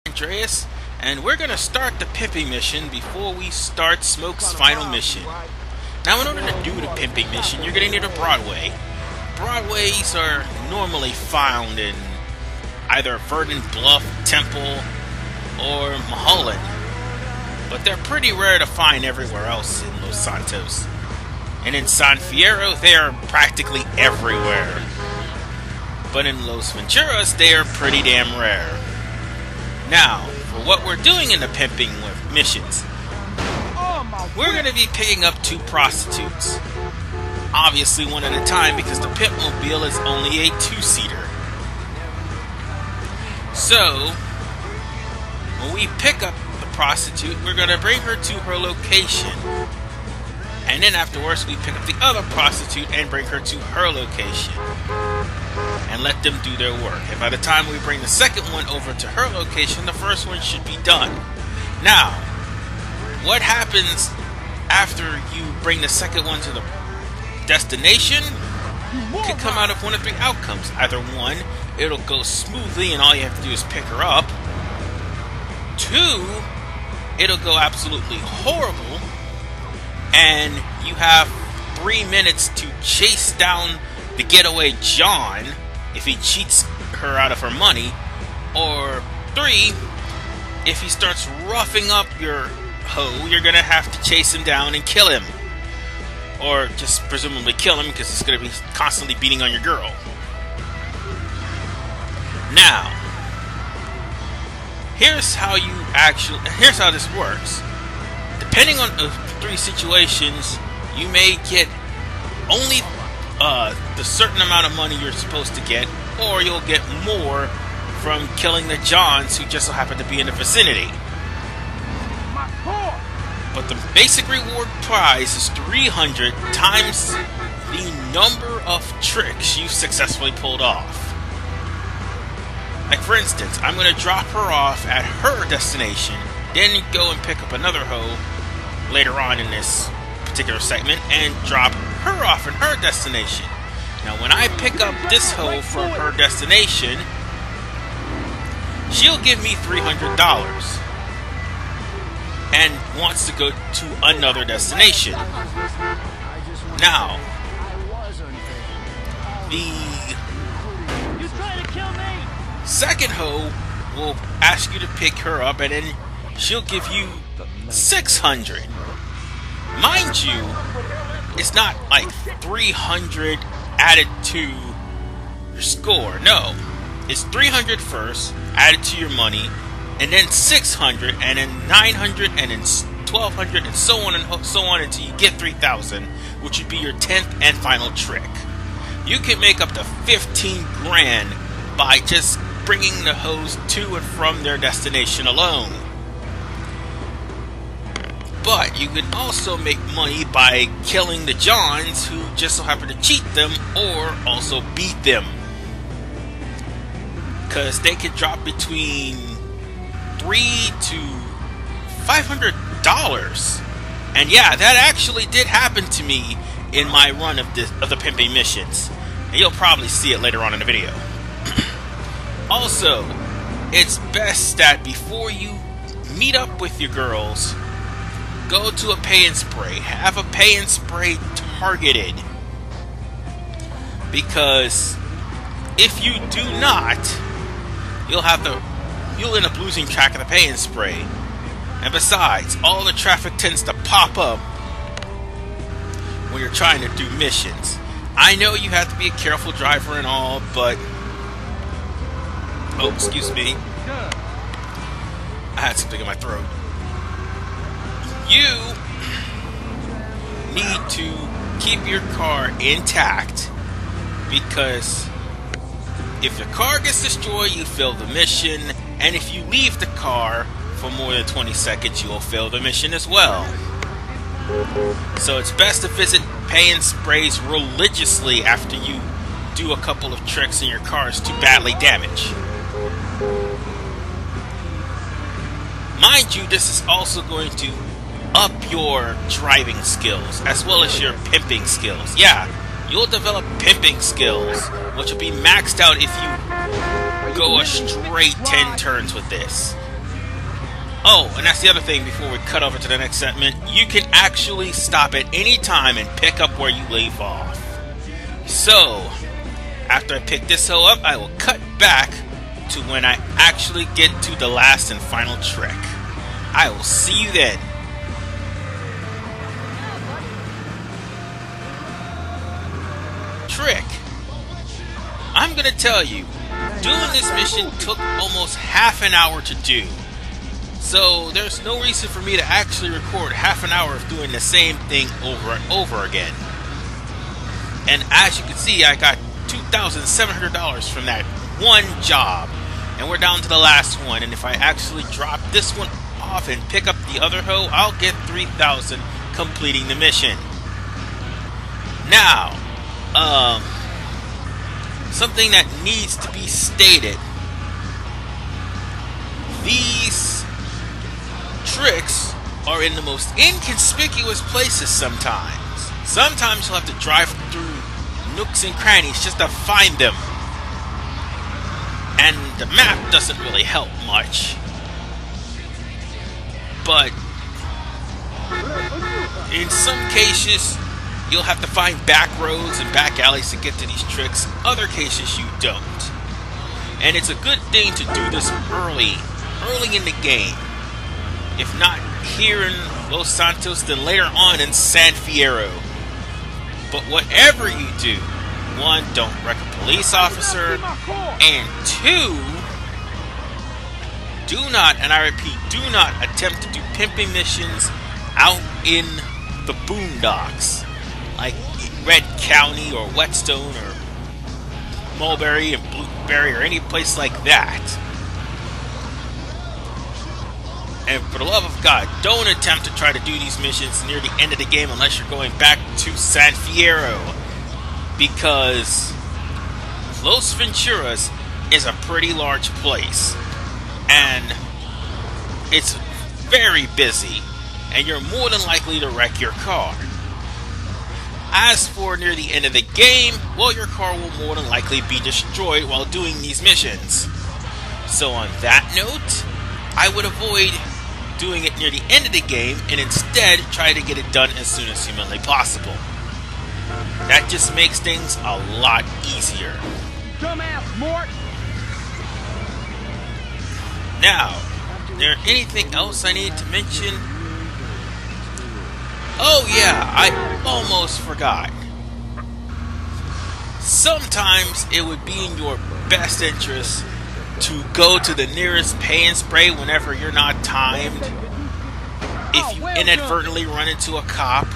Andreas, and we're gonna start the pimping mission before we start Smoke's final mission. Now, in order to do the pimping mission, you're gonna need a Broadway. Broadways are normally found in either Verdant Bluff, Temple, or Mulholland, but they're pretty rare to find everywhere else in Los Santos. And in San Fierro, they are practically everywhere. But in Los Venturas, they are pretty damn rare. Now, for what we're doing in the pimping missions, we're going to be picking up 2 prostitutes. Obviously one at a time because the pimp mobile is only a 2-seater. So, when we pick up the prostitute, we're going to bring her to her location. And then afterwards, we pick up the other prostitute and bring her to her location. And let them do their work. And by the time we bring the second one over to her location, the first one should be done. Now, what happens after you bring the second one to the destination could come out of one of 3 outcomes. Either 1, it'll go smoothly and all you have to do is pick her up. 2, it'll go absolutely horrible and you have 3 minutes to chase down the getaway John if he cheats her out of her money. Or 3, if he starts roughing up your hoe, you're gonna have to chase him down and kill him. Or just presumably kill him because he's gonna be constantly beating on your girl. Now, here's how this works. Depending on the 3 situations, you may get only the certain amount of money you're supposed to get, or you'll get more from killing the Johns who just so happen to be in the vicinity. But the basic reward prize is 300 times the number of tricks you've successfully pulled off. Like for instance, I'm going to drop her off at her destination, then go and pick up another hoe later on in this particular segment and drop her off at her destination. Now when I pick up this hoe from her destination, she'll give me $300 and wants to go to another destination. Now, the second hoe will ask you to pick her up and then she'll give you 600. Mind you, it's not like 300 added to your score. No, it's 300 first, added to your money, and then 600, and then 900, and then 1200, and so on until you get 3000, which would be your 10th and final trick. You can make up to 15 grand by just bringing the hoes to and from their destination alone. But you can also make money by killing the Johns who just so happen to cheat them or also beat them. Because they can drop between $300 to $500. And yeah, that actually did happen to me in my run of the pimping missions. And you'll probably see it later on in the video. Also, it's best that before you meet up with your girls, go to a pay and spray. Have a pay and spray targeted. Because if you do not, you'll end up losing track of the pay and spray. And besides, all the traffic tends to pop up when you're trying to do missions. I know you have to be a careful driver and all, but oh, excuse me. I had something in my throat. You need to keep your car intact, because if your car gets destroyed, you fail the mission, and if you leave the car for more than 20 seconds, you will fail the mission as well. So it's best to visit pay and sprays religiously after you do a couple of tricks and your car is too badly damaged. Mind you, this is also going to up your driving skills as well as your pimping skills. Yeah, you'll develop pimping skills, which will be maxed out if you go a straight 10 turns with this. Oh, and that's the other thing before we cut over to the next segment. You can actually stop at any time and pick up where you leave off. So, after I pick this hoe up, I will cut back to when I actually get to the last and final trick. I will see you then. Trick. I'm gonna tell you, doing this mission took almost half an hour to do. So there's no reason for me to actually record half an hour of doing the same thing over and over again. And as you can see, I got $2,700 from that one job. And we're down to the last one. And if I actually drop this one off and pick up the other hoe, I'll get $3,000 completing the mission. Now, something that needs to be stated. These tricks are in the most inconspicuous places sometimes. Sometimes you'll have to drive through nooks and crannies just to find them. And the map doesn't really help much. But in some cases, you'll have to find back roads and back alleys to get to these tricks. Other cases you don't. And it's a good thing to do this early in the game. If not here in Los Santos, then later on in San Fierro. But whatever you do, one, don't wreck a police officer, and two, do not, and I repeat, do not attempt to do pimping missions out in the boondocks, like Red County or Whetstone or Mulberry and Blueberry or any place like that. And for the love of God, don't attempt to try to do these missions near the end of the game unless you're going back to San Fierro, because Los Venturas is a pretty large place, and it's very busy, and you're more than likely to wreck your car. As for near the end of the game, well, your car will more than likely be destroyed while doing these missions. So on that note, I would avoid doing it near the end of the game and instead try to get it done as soon as humanly possible. That just makes things a lot easier. Dumbass Mort! Now, is there anything else I need to mention? Oh yeah, I almost forgot. Sometimes it would be in your best interest to go to the nearest pay and spray whenever you're not timed. If you inadvertently run into a cop,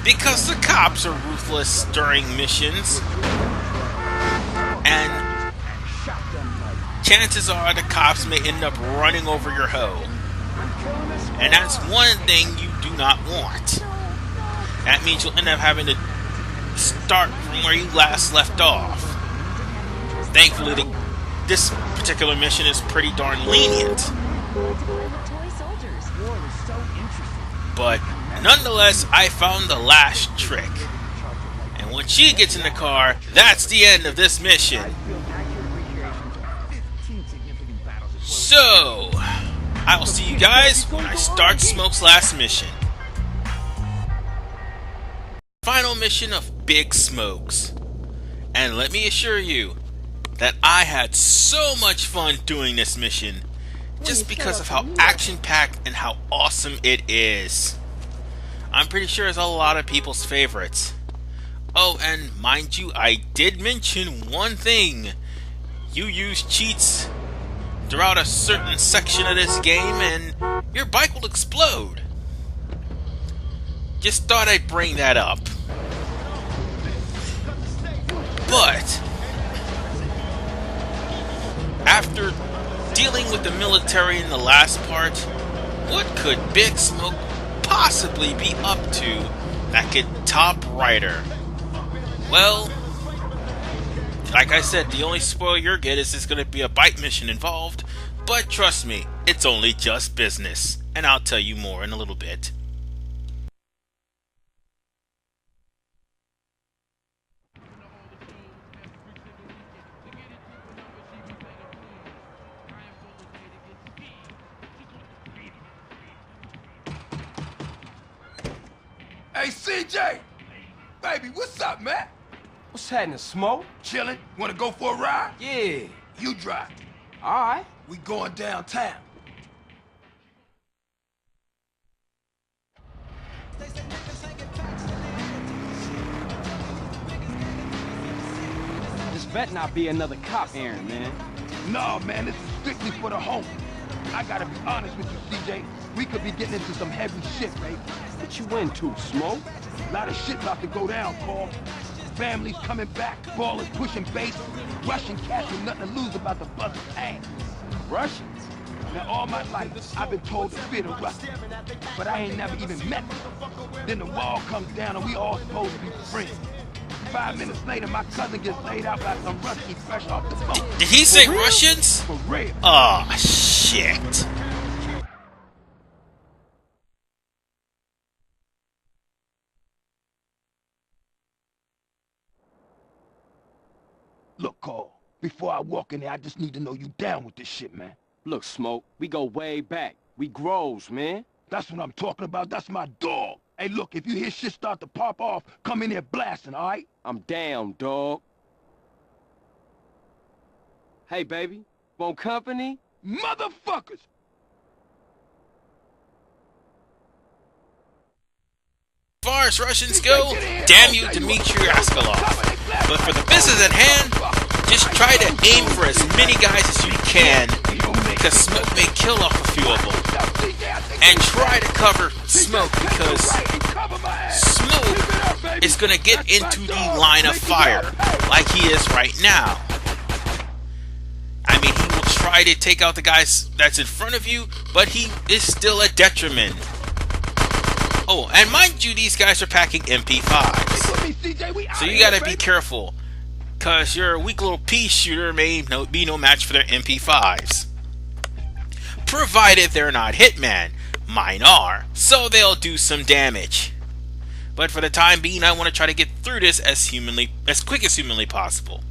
because the cops are ruthless during missions, and chances are the cops may end up running over your hoe. And that's one thing you do not want. That means you'll end up having to start from where you last left off. Thankfully, this particular mission is pretty darn lenient. But nonetheless, I found the last trick. And when she gets in the car, that's the end of this mission. So, I will see you guys when I start Smoke's last mission. Final mission of Big Smokes. And let me assure you that I had so much fun doing this mission just because of how action-packed and how awesome it is. I'm pretty sure it's a lot of people's favorites. Oh, and mind you, I did mention one thing. You use cheats throughout a certain section of this game and your bike will explode. Just thought I'd bring that up. But after dealing with the military in the last part, what could Big Smoke possibly be up to that could top Ryder? Well, like I said, the only spoiler you're getting is there's going to be a bike mission involved, but trust me, it's only just business, and I'll tell you more in a little bit. Hey, CJ! Baby, what's up, man? What's happening, Smoke? Chillin'? Wanna go for a ride? Yeah. You drive. Alright. We going downtown. This better not be another cop errand, man. No, man, this is strictly for the home. I gotta be honest with you, CJ. We could be getting into some heavy shit, babe. What you into, Smoke? A lot of shit about to go down, Paul. Families coming back, ballers pushing base, Russian cats with nothing to lose about to bust ass. Russians? Now, all my life, I've been told to fear the Russians, but I ain't never even met them. Then the wall comes down and we all supposed to be friends. 5 minutes later, my cousin gets laid out by some Russians fresh off the boat. Did he say Russians? For real. Oh, shit. Look, Carl, before I walk in there, I just need to know you down with this shit, man. Look, Smoke, we go way back. We grows, man. That's what I'm talking about. That's my dog. Hey, look, if you hear shit start to pop off, come in here blasting, all right? I'm down, dog. Hey, baby, want company? Motherfuckers! As far as Russians go, damn you, Dmitri Rascalov. But for the business at hand, just try to aim for as many guys as you can, because Smoke may kill off a few of them. And try to cover Smoke, because Smoke is going to get into the line of fire, like he is right now. I mean, he will try to take out the guys that's in front of you, but he is still a detriment. Oh, and mind you, these guys are packing MP5s. So you gotta be careful, cause your weak little pea shooter may be no match for their MP5s. Provided they're not Hitman. Mine are, so they'll do some damage. But for the time being, I want to try to get through this as quick as humanly possible.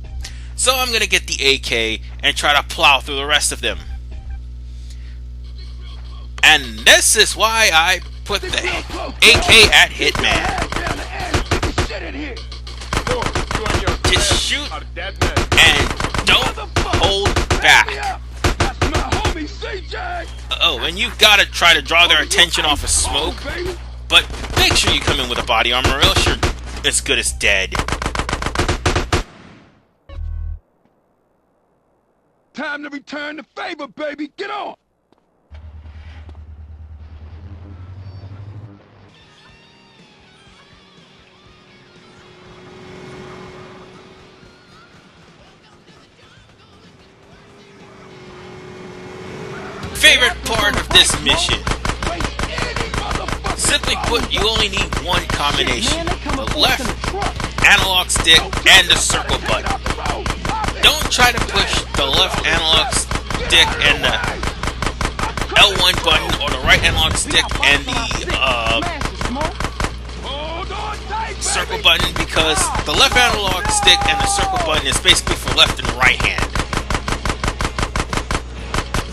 So I'm gonna get the AK and try to plow through the rest of them. And this is why I put the AK at Hitman. Just shoot and don't hold back. Oh, and you gotta try to draw their attention off of Smoke, but make sure you come in with a body armor, or else you're as good as dead. Time to return the favor, baby. Get on. Favorite part of this mission. Simply put, you only need one combination. The left analog stick and the circle button. Don't try to push the left analog stick and the L1 button, or the right analog stick and the circle button, because the left analog stick and the circle button is basically for left and right hand.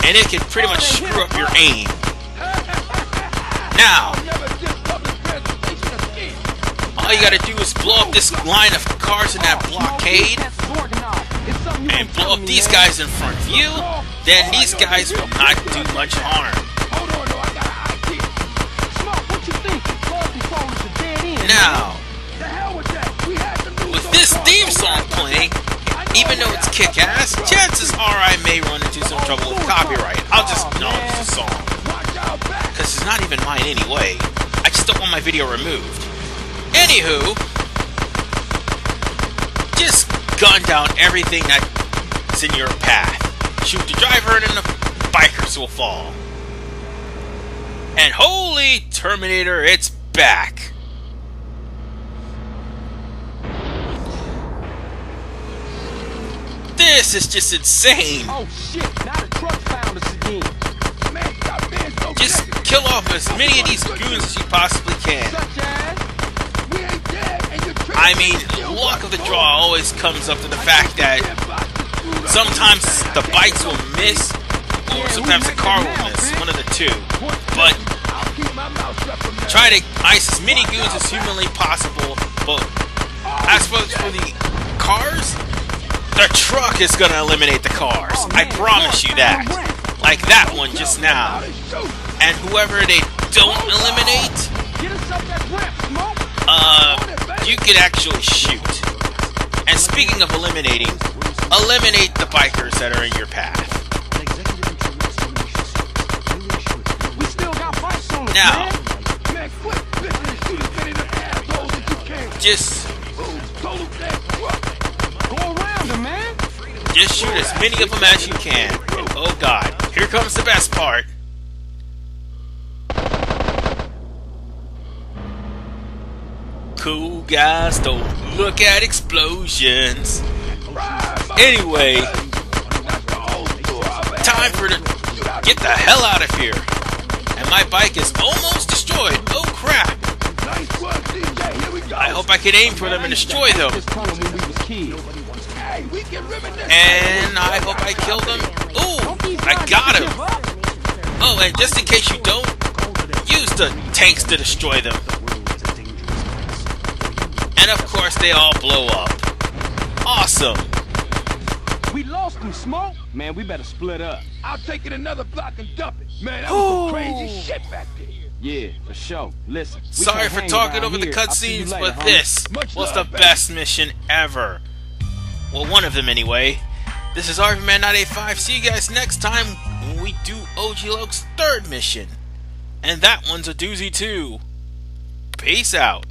And it can pretty much screw up your aim. Now, all you gotta do is blow up this line of cars in that blockade, and blow up these guys in front of you, then these guys will not do much harm. Now, with this theme song playing, even though it's kick-ass, chances are I may run into some trouble with copyright. I'll just acknowledge the song, because it's not even mine anyway. I just don't want my video removed. Anywho, just gun down everything that's in your path. Shoot the driver and then the bikers will fall. And holy Terminator, it's back. This is just insane. Oh shit, now the truck found us again. Man, stop being so Just kill off as many of these goons as you possibly can. I mean, luck of the draw always comes up to the fact that sometimes the bikes will miss, or sometimes the car will miss, one of the two. But keep my mouth shut from now. Try to ice as many goons as humanly possible, but as for the cars, the truck is gonna eliminate the cars. I promise you that. Like that one just now. And whoever they don't eliminate, you could actually shoot. And speaking of eliminating, eliminate the bikers that are in your path. Now, just shoot as many of them as you can. Oh God, here comes the best part. Cool guys don't look at explosions. Anyway, time for to get the hell out of here. And my bike is almost destroyed. Oh crap. I hope I can aim for them and destroy them. And I hope I killed them. Ooh, I got him. Oh, and just in case you don't, use the tanks to destroy them. And of course, they all blow up. Awesome. We lost them, Smoke. Man, we better split up. I'll take it another block and dump it. Man, that was some crazy shit back there. Yeah, for sure. Listen. Sorry for talking over the cutscenes, but this was the best mission ever. Well, one of them anyway. This is RVman985. See you guys next time when we do OG Loke's third mission. And that one's a doozy too. Peace out.